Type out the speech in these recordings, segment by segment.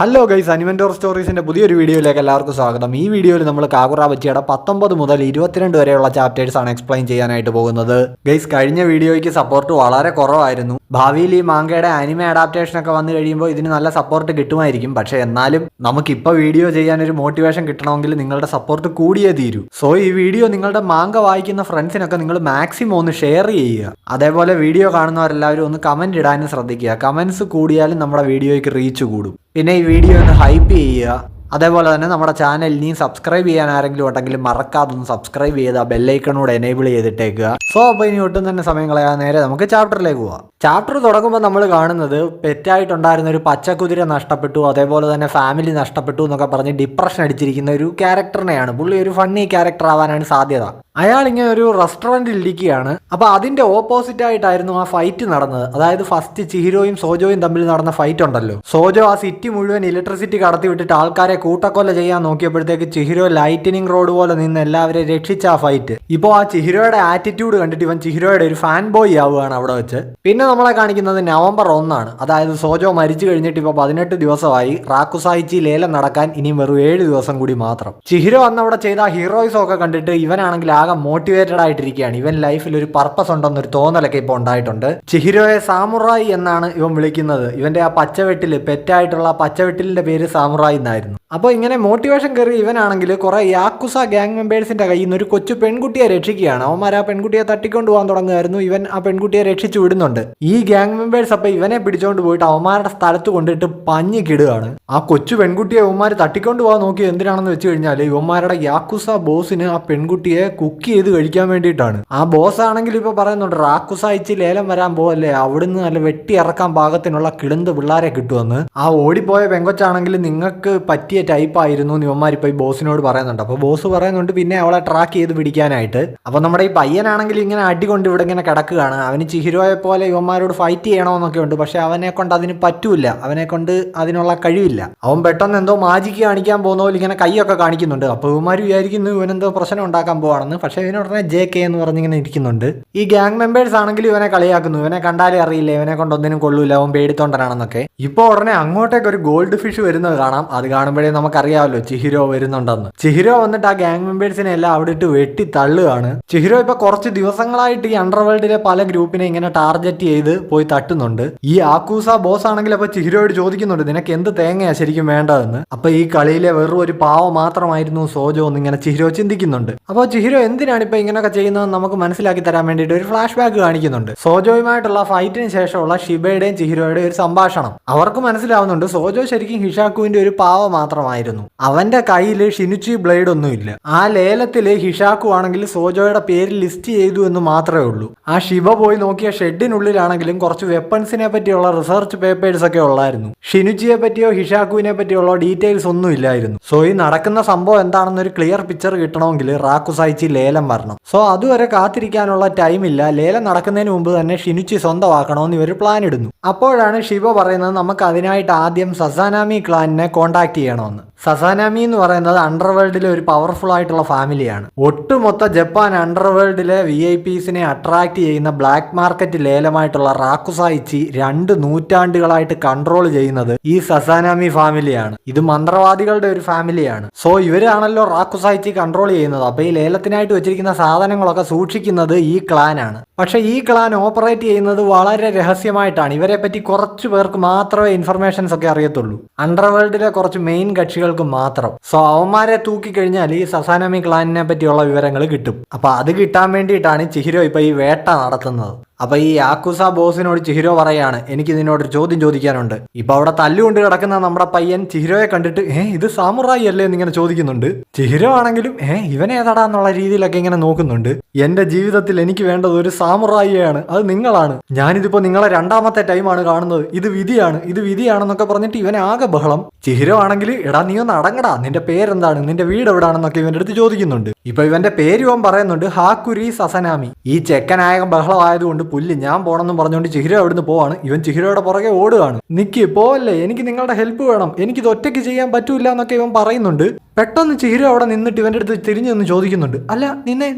Hello guys, അനിമെന്റോർ സ്റ്റോറീസിന്റെ പുതിയൊരു വീഡിയോയിലേക്ക് എല്ലാവർക്കും സ്വാഗതം. ഈ വീഡിയോയിൽ നമ്മൾ കാഗുറ ബച്ചിയുടെ 19 മുതൽ 22 വരെയുള്ള ചാപ്റ്റേഴ്സ് ആണ് എക്സ്പ്ലെയിൻ ചെയ്യാനായിട്ട് പോകുന്നത്. ഗൈസ്, കഴിഞ്ഞ വീഡിയോയ്ക്ക് സപ്പോർട്ട് വളരെ കുറവായിരുന്നു. ഭാവിയിൽ ഈ മാങ്കയുടെ ആനിമെ അഡാപ്റ്റേഷൻ ഒക്കെ വന്നു കഴിയുമ്പോൾ ഇതിന് നല്ല സപ്പോർട്ട് കിട്ടുമായിരിക്കും. പക്ഷെ എന്നാലും നമുക്കിപ്പോൾ വീഡിയോ ചെയ്യാൻ ഒരു മോട്ടിവേഷൻ കിട്ടണമെങ്കിൽ നിങ്ങളുടെ സപ്പോർട്ട് കൂടിയേ തീരൂ. സോ ഈ വീഡിയോ നിങ്ങളുടെ മാങ്ക വായിക്കുന്ന ഫ്രണ്ട്സിനൊക്കെ നിങ്ങൾ മാക്സിമം ഒന്ന് ഷെയർ ചെയ്യുക. അതേപോലെ വീഡിയോ കാണുന്നവരെല്ലാവരും ഒന്ന് കമന്റ് ഇടാനും ശ്രദ്ധിക്കുക. കമന്റ്സ് കൂടിയാലും നമ്മുടെ വീഡിയോയ്ക്ക് റീച്ച് കൂടും. പിന്നെ ഈ വീഡിയോ ഒന്ന് ഹൈപ്പ് ചെയ്യുക. അതേപോലെ തന്നെ നമ്മുടെ ചാനൽ ഇനിയും സബ്സ്ക്രൈബ് ചെയ്യാൻ ആരെങ്കിലും ഉണ്ടെങ്കിൽ മറക്കാതെ ഒന്ന് സബ്സ്ക്രൈബ് ചെയ്ത് ആ ബെല്ലൈക്കണോട് എനേബിൾ ചെയ്തിട്ടേക്കുക. സോ അപ്പോൾ ഇനി ഒട്ടും തന്നെ സമയം കളയാൻ നേരെ നമുക്ക് ചാപ്റ്ററിലേക്ക് പോവാം. ചാപ്റ്റർ തുടങ്ങുമ്പോൾ നമ്മൾ കാണുന്നത് പെറ്റായിട്ടുണ്ടായിരുന്ന ഒരു പച്ചക്കുതിര നഷ്ടപ്പെട്ടു, അതേപോലെ തന്നെ ഫാമിലി നഷ്ടപ്പെട്ടു എന്നൊക്കെ പറഞ്ഞ് ഡിപ്രഷൻ അടിച്ചിരിക്കുന്ന ഒരു ക്യാരക്ടറിനെയാണ്. പുള്ളി ഒരു ഫണ്ണി ക്യാരക്ടർ ആവാനാണ് സാധ്യത. അയാൾ ഇങ്ങനെ ഒരു റെസ്റ്റോറൻറ്റിൽ ഇരിക്കുകയാണ്. അപ്പോൾ അതിന്റെ ഓപ്പോസിറ്റ് ആയിട്ടായിരുന്നു ആ ഫൈറ്റ് നടന്നത്. അതായത് ഫസ്റ്റ് ചിഹിരോയും സോജോയും തമ്മിൽ നടന്ന ഫൈറ്റ് ഉണ്ടല്ലോ. സോജോ ആ സിറ്റി മുഴുവൻ ഇലക്ട്രിസിറ്റി കടത്തി വിട്ടിട്ട് ആൾക്കാരെ കൂട്ടക്കൊല ചെയ്യാൻ നോക്കിയപ്പോഴത്തേക്ക് ചിഹിരോ ലൈറ്റനിങ് റോഡ് പോലെ നിന്ന് എല്ലാവരെയും രക്ഷിച്ച ആ ഫൈറ്റ്. ഇപ്പോൾ ആ ചിഹിരോയുടെ ആറ്റിറ്റ്യൂഡ് കണ്ടിട്ട് ഇവൻ ചിഹിരോയുടെ ഒരു ഫാൻ ബോയ് ആവുകയാണ് അവിടെ വെച്ച്. പിന്നെ നമ്മളെ കാണിക്കുന്നത് നവംബർ 1. അതായത് സോജോ മരിച്ചു കഴിഞ്ഞിട്ട് ഇപ്പോൾ 18 ദിവസമായി. റാക്കുസായിച്ചി ലേലം നടക്കാൻ ഇനിയും വെറും 7 ദിവസം കൂടി മാത്രം. ചിഹിരോ അന്ന് അവിടെ ചെയ്ത ഹീറോയിസം ഒക്കെ കണ്ടിട്ട് ഇവനാണെങ്കിൽ മോട്ടിവേറ്റഡ് ആയിട്ടിരിക്കുകയാണ്. ഇവൻ ലൈഫിൽ ഒരു പർപ്പസ് ഉണ്ടെന്നൊരു തോന്നലൊക്കെ ഇപ്പോൾ ഉണ്ടായിട്ടുണ്ട്. ചിഹിരോയെ സാമുറായി എന്നാണ് ഇവൻ വിളിക്കുന്നത്. ഇവന്റെ ആ പച്ചവെട്ടില് പെറ്റായിട്ടുള്ള പച്ചവെട്ടിലിന്റെ പേര് സാമുറായി എന്നായിരുന്നു. അപ്പോൾ ഇങ്ങനെ മോട്ടിവേഷൻ കയറി ഇവനാണെങ്കിൽ കുറെ യാക്കുസ ഗ്യാങ് മെമ്പേഴ്സിന്റെ കയ്യിൽ നിന്ന് ഒരു കൊച്ചു പെൺകുട്ടിയെ രക്ഷിക്കുകയാണ്. അവന്മാർ ആ പെൺകുട്ടിയെ തട്ടിക്കൊണ്ട് പോകാൻ തുടങ്ങുമായിരുന്നു. ഇവൻ ആ പെൺകുട്ടിയെ രക്ഷിച്ചു വിടുന്നുണ്ട്. ഈ ഗ്യാങ് മെമ്പേഴ്സ് അപ്പോൾ ഇവനെ പിടിച്ചോണ്ട് പോയിട്ട് അവന്മാരുടെ സ്ഥലത്ത് കൊണ്ടിട്ട് പഞ്ഞിക്കിടുകയാണ്. ആ കൊച്ചു പെൺകുട്ടിയെ ഇവന്മാർ തട്ടിക്കൊണ്ട് പോകാൻ നോക്കി എന്തിനാണെന്ന് വെച്ച് കഴിഞ്ഞാൽ ഇവന്മാരുടെ യാക്കുസ ബോസിന് ആ പെൺകുട്ടിയെ കുക്ക് ചെയ്ത് കഴിക്കാൻ വേണ്ടിയിട്ടാണ്. ആ ബോസ് ആണെങ്കിൽ ഇപ്പൊ പറയുന്നുണ്ട് റാക്കുസായിച്ച് ലേലം വരാൻ പോവല്ലേ, അവിടുന്ന് നല്ല വെട്ടി ഇറക്കാൻ പാകത്തിനുള്ള കിളുന്ത് പിള്ളാരെ കിട്ടുമെന്ന്. ആ ഓടിപ്പോയ പെങ്കൊച്ചാണെങ്കിൽ നിങ്ങൾക്ക് പറ്റിയ ടൈപ്പ് ആയിരുന്നു ഇവന്മാരിപ്പോ ഈ ബോസിനോട് പറയുന്നുണ്ട്. അപ്പൊ ബോസ് പറയുന്നുണ്ട് പിന്നെ അവളെ ട്രാക്ക് ചെയ്ത് പിടിക്കാനായിട്ട്. അപ്പൊ നമ്മുടെ ഈ പയ്യനാണെങ്കിൽ ഇങ്ങനെ അടികൊണ്ട് ഇവിടെ ഇങ്ങനെ കിടക്കുകയാണ്. അവന് ചിഹിരോയെ പോലെ ഇവന്മാരോട് ഫൈറ്റ് ചെയ്യണമെന്നൊക്കെ ഉണ്ട്. പക്ഷെ അവനെ കൊണ്ട് അതിന് പറ്റൂല. അവനെ കൊണ്ട് അതിനുള്ള കഴിവില്ല. അവൻ പെട്ടെന്ന് എന്തോ മാജിക്ക് കാണിക്കാൻ പോകുന്ന പോലെ ഇങ്ങനെ കൈയൊക്കെ കാണിക്കുന്നുണ്ട്. അപ്പൊ ഇവന്മാർ വിചാരിക്കുന്നു ഇവനെന്തോ പ്രശ്നം ഉണ്ടാക്കാൻ പോവാണെന്ന്. പക്ഷെ ഇവനുടനെ JK എന്ന് പറഞ്ഞിങ്ങനെ ഇരിക്കുന്നുണ്ട്. ഈ ഗ്യാങ് മെമ്പേഴ്സ് ആണെങ്കിൽ ഇവനെ കളിയാക്കുന്നു. ഇവനെ കണ്ടാലേ അറിയില്ല, ഇവനെ കൊണ്ട് ഒന്നിനും കൊള്ളൂല, അവൻ പേടിത്തോണ്ടനാണെന്നൊക്കെ. ഇപ്പൊ ഉടനെ അങ്ങോട്ടേക്ക് ഒരു ഗോൾഡ് ഫിഷ് വരുന്നത് കാണാം. അത് കാണുമ്പോഴേ നമുക്കറിയാമല്ലോ ചിഹിരോ വരുന്നുണ്ടെന്ന്. ചിഹിരോ വന്നിട്ട് ആ ഗ്യാങ് മെമ്പേഴ്സിനെ എല്ലാം അവിടെ ഇട്ട് വെട്ടി തള്ളുകയാണ്. ചിഹിരോ ഇപ്പൊ കുറച്ച് ദിവസങ്ങളായിട്ട് ഈ അണ്ടർവേൾഡിലെ പല ഗ്രൂപ്പിനെ ഇങ്ങനെ ടാർഗറ്റ് ചെയ്ത് പോയി തട്ടുന്നുണ്ട്. ഈ ആക്കൂസ ബോസ് ആണെങ്കിൽ അപ്പൊ ചിഹിരോയോട് ചോദിക്കുന്നുണ്ട് നിനക്ക് എന്ത് തേങ്ങയാ ശരിക്കും വേണ്ടതെന്ന്. അപ്പൊ ഈ കളിയിലെ വെറും ഒരു പാവം മാത്രമായിരുന്നു സോജോ എന്ന് ഇങ്ങനെ ചിഹിരോ ചിന്തിക്കുന്നുണ്ട്. അപ്പോൾ ചിഹിരോ എന്തിനാണ് ഇപ്പൊ ഇങ്ങനെയൊക്കെ ചെയ്യുന്നത് നമുക്ക് മനസ്സിലാക്കി തരാൻ വേണ്ടിയിട്ട് ഒരു ഫ്ലാഷ് ബാക്ക് കാണിക്കുന്നുണ്ട്. സോജോയുമായിട്ടുള്ള ഫൈറ്റിന് ശേഷമുള്ള ഷിബയുടെയും ചിഹിരോയുടെയും ഒരു സംഭാഷണം. അവർക്ക് മനസ്സിലാവുന്നുണ്ട് സോജോ ശരിക്കും ഹിഷാക്കുവിന്റെ ഒരു പാവ മാത്രമായിരുന്നു. അവന്റെ കയ്യിൽ ഷിനുച്ചി ബ്ലേഡ് ഒന്നുമില്ല. ആ ലേലത്തില് ഹിഷാക്കു ആണെങ്കിൽ സോജോയുടെ പേര് ലിസ്റ്റ് ചെയ്തു എന്ന് മാത്രമേ ഉള്ളൂ. ആ ഷിബ പോയി നോക്കിയ ഷെഡിനുള്ളിലാണെങ്കിലും കുറച്ച് വെപ്പൺസിനെ പറ്റിയുള്ള റിസർച്ച് പേപ്പേഴ്സ് ഒക്കെ ഉള്ളായിരുന്നു. ഷിനുച്ചിയെ പറ്റിയോ ഹിഷാക്കുവിനെ പറ്റിയുള്ള ഡീറ്റെയിൽസ് ഒന്നും ഇല്ലായിരുന്നു. സോ ഈ നടക്കുന്ന സംഭവം എന്താണെന്നൊരു ക്ലിയർ പിക്ചർ കിട്ടണമെങ്കിൽ റാക്കുസായിച്ചി ലേലം വരണം. സോ അതുവരെ കാത്തിരിക്കാനുള്ള ടൈമില്ല. ലേലം നടക്കുന്നതിന് മുമ്പ് തന്നെ ഷിനുച്ചി സ്വന്തമാക്കണമെന്ന് ഇവർ പ്ലാൻ ഇടുന്നു. അപ്പോഴാണ് ഷിബ പറയുന്നത് നമുക്ക് അതിനായിട്ട് ആദ്യം സസാനാമി ക്ലാനിനെ കോണ്ടാക്ട് ചെയ്യണമെന്ന്. സസാനാമി എന്ന് പറയുന്നത് അണ്ടർവേൾഡിലെ ഒരു പവർഫുൾ ആയിട്ടുള്ള ഫാമിലിയാണ്. ഒട്ടുമൊത്ത ജപ്പാൻ അണ്ടർവേൾഡിലെ VIPസിനെ അട്രാക്ട് ചെയ്യുന്ന ബ്ലാക്ക് മാർക്കറ്റ് ലേലമായിട്ടുള്ള റാക്കുസായിച്ചി 2 നൂറ്റാണ്ടുകളായിട്ട് കൺട്രോൾ ചെയ്യുന്നത് ഈ സസാനാമി ഫാമിലിയാണ്. ഇത് മന്ത്രവാദികളുടെ ഒരു ഫാമിലിയാണ്. സോ ഇവരാണല്ലോ റാക്കുസായിച്ചി കൺട്രോൾ ചെയ്യുന്നത്. അപ്പൊ ഈ ലേലത്തിനായിട്ട് വെച്ചിരിക്കുന്ന സാധനങ്ങളൊക്കെ സൂക്ഷിക്കുന്നത് ഈ ക്ലാനാണ്. പക്ഷെ ഈ ക്ലാൻ ഓപ്പറേറ്റ് ചെയ്യുന്നത് വളരെ രഹസ്യമായിട്ടാണ്. ഇവരെ പറ്റി കുറച്ചു പേർക്ക് മാത്രമേ ഇൻഫർമേഷൻസ് ഒക്കെ അറിയത്തുള്ളൂ. അണ്ടർവേൾഡിലെ കുറച്ച് മെയിൻ കക്ഷികൾക്ക് മാത്രം. സോ അവന്മാരെ തൂക്കിക്കഴിഞ്ഞാൽ ഈ സസാനാമി ക്ലാനിനെ പറ്റിയുള്ള വിവരങ്ങൾ കിട്ടും. അപ്പൊ അത് കിട്ടാൻ വേണ്ടിയിട്ടാണ് ചിഹിരോ ഇപ്പൊ ഈ വേട്ട നടത്തുന്നത്. അപ്പൊ ഈ യാക്കുസ ബോസിനോട് ചിഹിരോ പറയാണ് എനിക്ക് ഇതിനോടൊരു ചോദ്യം ചോദിക്കാനുണ്ട്. ഇപ്പൊ അവിടെ തല്ലുകൊണ്ട് കിടക്കുന്ന നമ്മുടെ പയ്യൻ ചിഹിരോയെ കണ്ടിട്ട് ഇത് സാമുറായി അല്ലേ എന്നിങ്ങനെ ചോദിക്കുന്നുണ്ട്. ചിഹിരോ ആണെങ്കിലും ഇവൻ ഏതാടാന്നുള്ള രീതിയിലൊക്കെ ഇങ്ങനെ നോക്കുന്നുണ്ട്. എന്റെ ജീവിതത്തിൽ എനിക്ക് വേണ്ടത് ഒരു സാമുറായിയാണ്, അത് നിങ്ങളാണ്. ഞാനിതിപ്പോ നിങ്ങളെ 2ാമത്തെ ടൈമാണ് കാണുന്നത്. ഇത് വിധിയാണെന്നൊക്കെ പറഞ്ഞിട്ട് ഇവനെ ആകെ ബഹളം. ചിഹിരോ ആണെങ്കിൽ എടാ നീ ഒന്ന് അടങ്ങടാ, നിന്റെ പേരെന്താണ്, നിന്റെ വീട് എവിടാണെന്നൊക്കെ ഇവന്റെ അടുത്ത് ചോദിക്കുന്നുണ്ട്. ഇപ്പൊ ഇവന്റെ പേര് ഇവൻ പറയുന്നുണ്ട് ഹാക്കുരി സസനാമി. ഈ ചെക്കനായ ബഹളമായതുകൊണ്ട് പുല്ല് ഞാൻ പോണെന്നും പറഞ്ഞുകൊണ്ട് ചിഹിരോ അവിടുന്ന് പോവാണ്. ഇവൻ ചിഹിരോയുടെ പുറകെ ഓടുകയാണ്. നിക്ക് പോവല്ലേ, എനിക്ക് നിങ്ങളുടെ ഹെൽപ്പ് വേണം, എനിക്കിത് ഒറ്റയ്ക്ക് ചെയ്യാൻ പറ്റൂല എന്നൊക്കെ ഇവൻ പറയുന്നുണ്ട്. പെട്ടെന്ന് ചിഹിരോ അവിടെ നിന്നിട്ട് ഇവന്റെ അടുത്ത് തിരിഞ്ഞു നിന്ന് ചോദിക്കുന്നുണ്ട്, അല്ല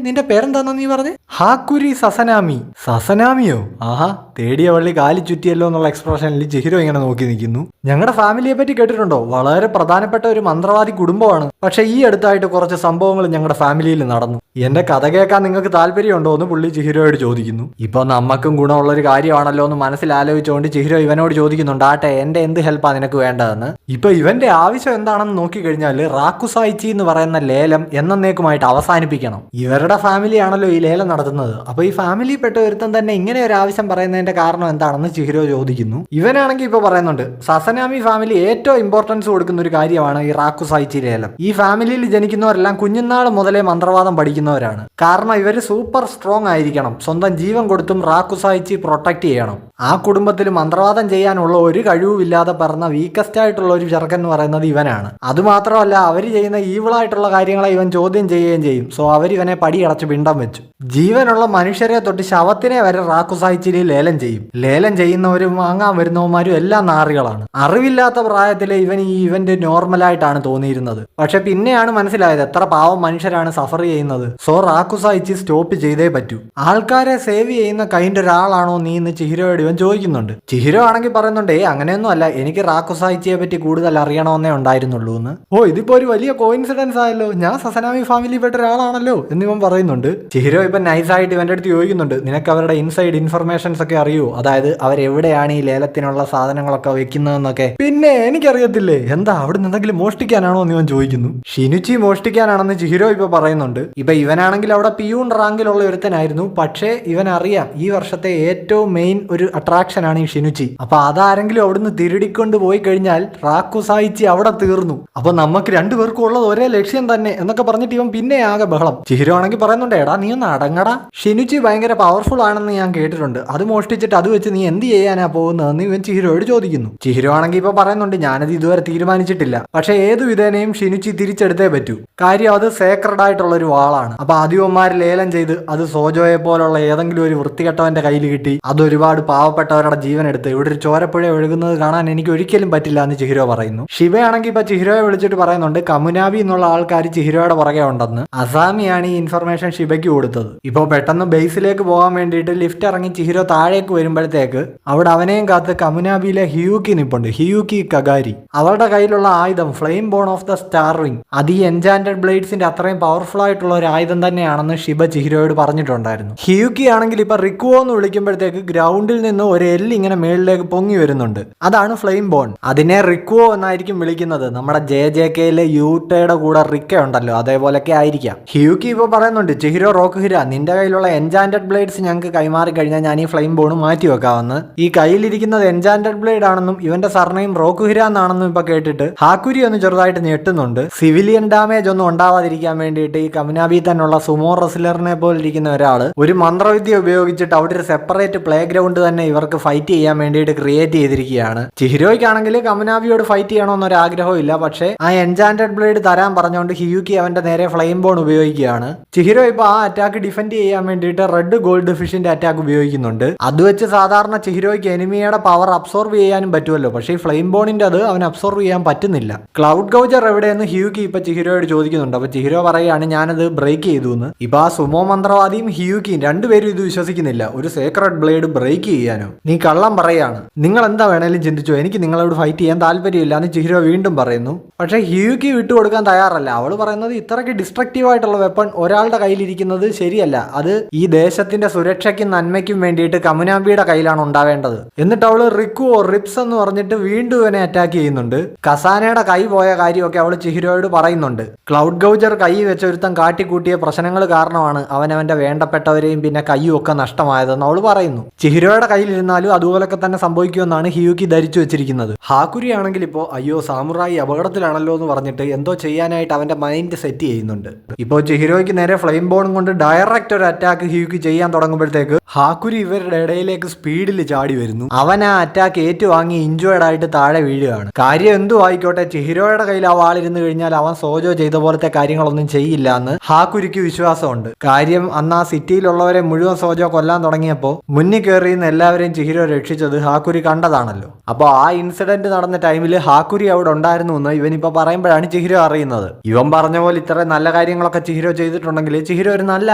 നിന്റെ പേരെന്താണെന്ന് നീ പറഞ്ഞേ? ഹാക്കുരി സസനാമി. സസനാമിയോ? ആഹാ, തേടിയ വള്ളി കാലി ചുറ്റിയല്ലോ എന്നുള്ള എക്സ്പ്രഷനിൽ ചിഹിരോ ഇങ്ങനെ നോക്കി നിൽക്കുന്നു. ഞങ്ങളുടെ ഫാമിലിയെ പറ്റി കേട്ടിട്ടുണ്ടോ? വളരെ പ്രധാനപ്പെട്ട ഒരു മന്ത്രവാദി കുടുംബമാണ്. പക്ഷെ ഈ അടുത്തായിട്ട് കുറച്ച് സംഭവങ്ങൾ ഞങ്ങളുടെ ഫാമിലിയിൽ നടന്നു. എന്റെ കഥ കേൾക്കാൻ നിങ്ങൾക്ക് താല്പര്യമുണ്ടോ എന്ന് പുള്ളി ചിഹിരോയോട് ചോദിക്കുന്നു. ഇപ്പൊ നമുക്കും ഗുണമുള്ള ഒരു കാര്യമാണല്ലോ എന്ന് മനസ്സിലാലോചിച്ചുകൊണ്ട് ചിഹിരോ ഇവനോട് ചോദിക്കുന്നുണ്ട്, ആട്ടെ എന്റെ എന്ത് ഹെൽപ്പാ നിനക്ക് വേണ്ടതെന്ന്. ഇപ്പൊ ഇവന്റെ ആവശ്യം എന്താണെന്ന് നോക്കിക്കഴിഞ്ഞാൽ റാക്കുസായിച്ചി എന്ന് പറയുന്ന ലേലം എന്നേക്കുമായിട്ട് അവസാനിപ്പിക്കണം. ഇവരുടെ ഫാമിലിയാണല്ലോ ഈ ലേലം നടത്തുന്നത്. അപ്പൊ ഈ ഫാമിലി പെട്ട ഒരുത്തൻ തന്നെ ഇങ്ങനെ ഒരു ആവശ്യം പറയുന്നതിന്റെ കാരണം എന്താണെന്ന് ചിഹിരോ ചോദിക്കുന്നു. ഇവനാണെങ്കിൽ ഇപ്പൊ പറയുന്നുണ്ട്, സസനാമി ഫാമിലി ഏറ്റവും ഇമ്പോർട്ടൻസ് കൊടുക്കുന്ന ഒരു കാര്യമാണ് ഈ റാക്കുസായിച്ചി ലേലം. ഈ ഫാമിലിയിൽ ജനിക്കുന്നവരെല്ലാം കുഞ്ഞുനാൾ മുതലേ മന്ത്രവാദം പഠിക്കുന്നവരാണ്. കാരണം ഇവര് സൂപ്പർ സ്ട്രോങ് ആയിരിക്കണം. സ്വന്തം ജീവൻ കൊടുത്തും റാക്കുസായിച്ചി പ്രൊട്ടക്ട് ചെയ്യണം. ആ കുടുംബത്തിൽ മന്ത്രവാദം ചെയ്യാനുള്ള ഒരു കഴിവുമില്ലാതെ പറഞ്ഞ വീക്കസ്റ്റ് ആയിട്ടുള്ള ഒരു ചെറുക്കൻ എന്ന് പറയുന്നത് ഇവനാണ്. അതുമാത്രമല്ല, അവർ ചെയ്യുന്ന ഈവിളായിട്ടുള്ള കാര്യങ്ങളെ ഇവൻ ചോദ്യം ചെയ്യുകയും ചെയ്യും. സോ അവരിവനെ പടിയടച്ച് പിണ്ടം വെച്ചു. ജീവനുള്ള മനുഷ്യരെ തൊട്ട് ശവത്തിനെ വരെ റാക്കുസായിച്ചിൽ ലേലം ചെയ്യും. ലേലം ചെയ്യുന്നവരും വാങ്ങാൻ വരുന്നവന്മാരും എല്ലാം നാറികളാണ്. അറിവില്ലാത്ത പ്രായത്തിലെ ഇവൻ ഈ ഇവന്റ് നോർമലായിട്ടാണ് തോന്നിയിരുന്നത്. പക്ഷെ പിന്നെയാണ് മനസ്സിലായത് എത്ര പാവം മനുഷ്യരാണ് സഫർ ചെയ്യുന്നത്. സോ റാക്കുസായിച്ചി സ്റ്റോപ്പ് ചെയ്തേ പറ്റൂ. ആൾക്കാരെ സേവ് ചെയ്യുന്ന കൈൻഡ് ഒരാളാണോ നീ എന്ന് ചിഹിരോയോട് ഇവൻ ചോദിക്കുന്നുണ്ട്. ചിഹിരോ ആണെങ്കിൽ പറയുന്നുണ്ട്, അങ്ങനെയൊന്നും അല്ല, എനിക്ക് റാക്കുസായിച്ചിയെ പറ്റി കൂടുതൽ അറിയണമെന്നേ ഉണ്ടായിരുന്നുള്ളൂ എന്ന്. ഓ, ഇതിപ്പോ ഒരു വലിയ കോയിൻസിഡൻസ് ആയല്ലോ, ഞാൻ സസനാമി ഫാമിലി പെട്ട ഒരാളാണല്ലോ എന്നിവൻ പറയുന്നുണ്ട്. ചിഹിരോ ഇപ്പൊ നൈസായിട്ട് ഇവന്റെ അടുത്ത് ചോദിക്കുന്നുണ്ട്, നിനക്ക് അവരുടെ ഇൻസൈഡ് ഇൻഫർമേഷൻസ് ഒക്കെ അറിയൂ? അതായത് അവരെവിടെയാണ് ഈ ലേലത്തിനുള്ള സാധനങ്ങളൊക്കെ വെക്കുന്നതെന്നൊക്കെ. പിന്നെ എനിക്കറിയത്തില്ലേ, എന്താ അവിടെ എന്തെങ്കിലും മോഷ്ടിക്കാനാണോ എന്ന് ഇവൻ ചോദിക്കുന്നു. ഷിനുച്ചി മോഷ്ടിക്കാനാണെന്ന് ചിഹിരോ ഇപ്പൊ പറയുന്നുണ്ട്. ഇപ്പൊ ഇവനാണെങ്കിൽ അവിടെ പിയൂൺ റാങ്കിലുള്ള ഒരുത്തനായിരുന്നു. പക്ഷേ ഇവൻ അറിയാം ഈ വർഷത്തെ ഏറ്റവും മെയിൻ ഒരു അട്രാക്ഷൻ ആണ് ഈ ഷിനുച്ചി. അപ്പൊ അതാരെങ്കിലും അവിടുന്ന് തിരുടിക്കൊണ്ട് പോയി കഴിഞ്ഞാൽ റാക്കുസായിച്ചി അവിടെ തീർന്നു. അപ്പൊ നമുക്ക് രണ്ടുപേർക്കും ഉള്ളത് ഒരേ ലക്ഷ്യം തന്നെ എന്നൊക്കെ പറഞ്ഞിട്ട് ഇവൻ പിന്നെ ആകെ ബഹളം. ചിഹിരോ ആണെങ്കിൽ പറയുന്നുണ്ട്, എടാ നീ ഒന്ന് അടങ്ങടാ, ഷിനുച്ചി ഭയങ്കര പവർഫുൾ ആണെന്ന് ഞാൻ കേട്ടിട്ടുണ്ട്. അത് മോഷ്ടിച്ചിട്ട് അത് വെച്ച് നീ എന്ത് ചെയ്യാനാ പോകുന്നതെന്ന് ഇവൻ ചിഹിരോയോട് ചോദിക്കുന്നു. ചിഹിരോ ആണെങ്കിൽ ഇപ്പൊ പറയുന്നുണ്ട്, ഞാനത് ഇതുവരെ തീരുമാനിച്ചിട്ടില്ല. പക്ഷെ ഏതു വിധേനയും ഷിനുച്ചി തിരിച്ചെടുത്തേ പറ്റൂ. കാര്യം അത് സേക്രഡ് ആയിട്ടുള്ള ഒരു വാളാണ്. അപ്പൊ ആദ്യവന്മാർ ലേലം ചെയ്ത് അത് സോജോയെ പോലുള്ള ഏതെങ്കിലും ഒരു വൃത്തികെട്ടവന്റെ കയ്യിൽ കിട്ടി അത് ഒരുപാട് പാവപ്പെട്ടവരുടെ ജീവൻ എടുത്ത് ഇവിടെ ഒരു ചോരപ്പുഴ ഒഴുകുന്നത് കാണാൻ എനിക്ക് ഒരിക്കലും പറ്റില്ല എന്ന് ചിഹിരോ പറയുന്നു. ശിവയാണെങ്കിൽ ഇപ്പൊ ചിഹിരോയെ വിളിച്ചിട്ട് പറയുന്നുണ്ട്, കമുനാബി എന്നുള്ള ആൾക്കാർ ചിഹിരോയുടെ പുറകെ ഉണ്ടെന്ന്. അസാമിയാണ് ഈ ഇൻഫർമേഷൻ ഷിബയ്ക്ക് കൊടുത്തത്. ഇപ്പൊ പെട്ടെന്ന് ബേസിലേക്ക് പോകാൻ വേണ്ടിയിട്ട് ലിഫ്റ്റ് ഇറങ്ങി ചിഹിരോ താഴേക്ക് വരുമ്പോഴത്തേക്ക് അവിടെ അവനെയും കാത്ത് കമുനാബിയിലെ ഹിയൂക്കി നിപ്പുണ്ട്. ഹിയൂക്കി കഗാരി. അവളുടെ കയ്യിലുള്ള ആയുധം flame born of the star wing. അത് ഈ എൻചാന്റഡ് ബ്ലേഡ്സിന്റെ അത്രയും പവർഫുൾ ആയിട്ടുള്ള ഒരു ആയുധം തന്നെയാണെന്ന് ഷിബ ചിഹിരോയോട് പറഞ്ഞിട്ടുണ്ടായിരുന്നു. ഹിയൂക്കി ആണെങ്കിൽ ഇപ്പൊ റിക്കുവോ എന്ന് വിളിക്കുമ്പോഴത്തേക്ക് ഗ്രൗണ്ടിൽ നിന്ന് ഒരു എല്ല് ഇങ്ങനെ മേളിലേക്ക് പൊങ്ങി വരുന്നുണ്ട്. അതാണ് ഫ്ലെയിം ബോൺ. അതിനെ റിക്കുവോ എന്നായിരിക്കും വിളിക്കുന്നത്. നമ്മുടെ JJKയിലെ യൂട്ടയുടെ കൂടെ റിക്ക ഉണ്ടല്ലോ, അതേപോലൊക്കെ ആയിരിക്കാം. ഹിയൂക്കി ഇപ്പൊ പറയുന്നുണ്ട്, ചിഹിരോ റോക്കുഹിര, നിന്റെ കയ്യിലുള്ള എൻചാന്റഡ് ബ്ലേഡ്സ് ഞങ്ങൾക്ക് കൈമാറി കഴിഞ്ഞാൽ ഞാൻ ഈ ഫ്ലെയിം ബോൺ മാറ്റി വെക്കാമെന്ന്. ഈ കയ്യിലിരിക്കുന്നത് എൻചാന്റഡ് ബ്ലേഡ് ആണെന്നും ഇവന്റെ സർനെയിം റോക്കുഹിര എന്നാണെന്നും ഇപ്പൊ കേട്ടിട്ട് ഹാക്കുരി ഒന്ന് ചെറുതായിട്ട് ഞെട്ടുന്നുണ്ട്. സിവിലിയൻ ഡാമേജ് ഒന്നും ഉണ്ടാവാതിരിക്കാൻ വേണ്ടിയിട്ട് ഈ കമുനാബി തന്നെയുള്ള സുമോ റെസ്ലറിനെ പോലെ ഇരിക്കുന്ന ഒരാൾ ഒരു മന്ത്രവിദ്യ ഉപയോഗിച്ചിട്ട് അവിടെ ഒരു സെപ്പറേറ്റ് പ്ലേ ഗ്രൗണ്ട് തന്നെ ഇവർക്ക് ഫൈറ്റ് ചെയ്യാൻ വേണ്ടിയിട്ട് ക്രിയേറ്റ് ചെയ്തിരിക്കുകയാണ്. ചിഹിരോയ്ക്കാണെങ്കിൽ കമുനാബിയോട് ഫൈറ്റ് ചെയ്യണമെന്നൊരു ആഗ്രഹവും ഇല്ല. പക്ഷേ ആ എൻചാന്റഡ് ബ്ലേഡ് തരാൻ പറഞ്ഞുകൊണ്ട് ഹിയൂക്കി അവന്റെ നേരെ ഫ്ലെയിം ബോൺ ഉപയോഗിക്കുകയാണ്. ചിഹിരോ ഇപ്പൊ ആ അറ്റാക്ക് ഡിഫെൻഡ് ചെയ്യാൻ വേണ്ടിയിട്ട് റെഡ് ഗോൾഡ് ഫിഷിന്റെ അറ്റാക്ക് ഉപയോഗിക്കുന്നുണ്ട്. അത് വെച്ച് സാധാരണ ചിഹിരോയ്ക്ക് എനിമിയുടെ പവർ അബ്സോർവ് ചെയ്യാനും പറ്റുമല്ലോ. പക്ഷേ ഈ ഫ്ലെയിം ബോണിന്റെ അത് അവൻ അബ്സോർവ് ചെയ്യാൻ പറ്റുന്നില്ല. ക്ലൗഡ് ഗൗജർ എവിടെയെന്ന് ഹിയൂക്കി ഇപ്പൊ ചിഹിരോയോട് ചോദിക്കുന്നുണ്ട്. അപ്പൊ ചിഹിരോ പറയുകയാണ്, ഞാനത് ബ്രേക്ക് ചെയ്തു എന്ന്. ഇപ്പൊ ആ സുമോ മന്ത്രവാദിയും ഹിയൂക്കിയും രണ്ടുപേരും ഇത് വിശ്വസിക്കുന്നില്ല. ഒരു സേക്രഡ് ബ്ലേഡ് ബ്രേക്ക് ചെയ്യാനോ? നീ കള്ളം പറയാണ്, നിങ്ങൾ എന്താ വേണേലും ചിന്തിച്ചോ, എനിക്ക് നിങ്ങളോട് ഫൈറ്റ് ചെയ്യാൻ താല്പര്യമില്ല എന്ന് ചിഹിരോ വീണ്ടും പറയുന്നു. പക്ഷെ ഹിയൂക്കി വിട്ടുകൊടുക്കാൻ തയ്യാറല്ല. അവള് പറയുന്നത് ഇത്രയ്ക്ക് ഡിസ്ട്രക്റ്റീവ് ആയിട്ടുള്ള വെപ്പൺ ഒരാളുടെ കയ്യിലിരിക്കുന്നത് ശരിയല്ല. അത് ഈ ദേശത്തിന്റെ സുരക്ഷയ്ക്കും നന്മയ്ക്കും വേണ്ടിയിട്ട് കമുനാബിയുടെ കയ്യിലാണ് ഉണ്ടാവേണ്ടത്. എന്നിട്ട് അവള് റിക്കുവോ റിപ്സ് എന്ന് പറഞ്ഞിട്ട് വീണ്ടും ഇവനെ അറ്റാക്ക് ചെയ്യുന്നുണ്ട്. കസാനയുടെ കൈ പോയ കാര്യമൊക്കെ അവള് ചിഹിരോയോട് പറയുന്നുണ്ട്. ക്ലൗഡ് ഗൗജർ കൈ വെച്ച ഒരുത്തം കാട്ടിക്കൂട്ടിയ പ്രശ്നങ്ങൾ കാരണമാണ് അവനവന്റെ വേണ്ടപ്പെട്ടവരെയും പിന്നെ കൈയും ഒക്കെ നഷ്ടമായതെന്ന് അവള് പറയുന്നു. ചിഹിരോയുടെ കയ്യിലിരുന്നാലും അതുപോലൊക്കെ തന്നെ സംഭവിക്കുമെന്നാണ് ഹിയൂക്കി ധരിച്ചു വെച്ചിരിക്കുന്നത്. ഹാക്കുരി ആണെങ്കിൽ ഇപ്പോ അയ്യോ സാമുറായി അപകടത്തിലാണല്ലോ എന്ന് പറഞ്ഞിട്ട് എന്തോ ചെയ്യാനായിട്ട് അവന്റെ മൈൻഡ് സെറ്റ് ചെയ്യുന്നുണ്ട്. ഇപ്പോൾ ചിഹിരോയ്ക്ക് നേരെ ഫ്ലെയിം ബോണും കൊണ്ട് ഡയറക്റ്റ് ഒരു അറ്റാക്ക് ഹിയൂക്കി ചെയ്യാൻ തുടങ്ങുമ്പോഴത്തേക്ക് ഹാക്കുരി ഇവരുടെ ഇടയിലേക്ക് സ്പീഡിൽ ചാടി വരുന്നു. അവൻ ആ അറ്റാക്ക് ഏറ്റുവാങ്ങി ഇഞ്ചോർഡ് ആയിട്ട് താഴെ വീഴുകയാണ്. കാര്യം എന്തു ആയിക്കോട്ടെ, ചിഹിരോയുടെ കയ്യിൽ ആ വാളിരുന്ന് കഴിഞ്ഞാൽ അവൻ സോജോ ചെയ്ത പോലത്തെ കാര്യങ്ങളൊന്നും ചെയ്യില്ല എന്ന് ഹാക്കുരിക്ക് വിശ്വാസമുണ്ട്. കാര്യം അന്ന് ആ സിറ്റിയിലുള്ളവരെ മുഴുവൻ സോജോ കൊല്ലാൻ തുടങ്ങിയപ്പോൾ മുന്നിൽ കയറിയുന്ന എല്ലാവരെയും ചിഹിരോ രക്ഷിച്ചത് ഹാക്കുരി കണ്ടതാണല്ലോ. അപ്പോൾ ആ ഇൻസിഡന്റ് നടന്ന ടൈമിൽ ഹാക്കുരി അവിടെ ഉണ്ടായിരുന്നു എന്ന് ഇവനിപ്പോ പറയുമ്പോഴാണ് ചിഹിരോ ചിഹിരോ അറിയുന്നത്. ഇവൻ പറഞ്ഞ പോലെ ഇത്ര നല്ല കാര്യങ്ങളൊക്കെ ചിഹിരോ ചെയ്തിട്ടുണ്ടെങ്കിൽ ചിഹിരോ ഒരു നല്ല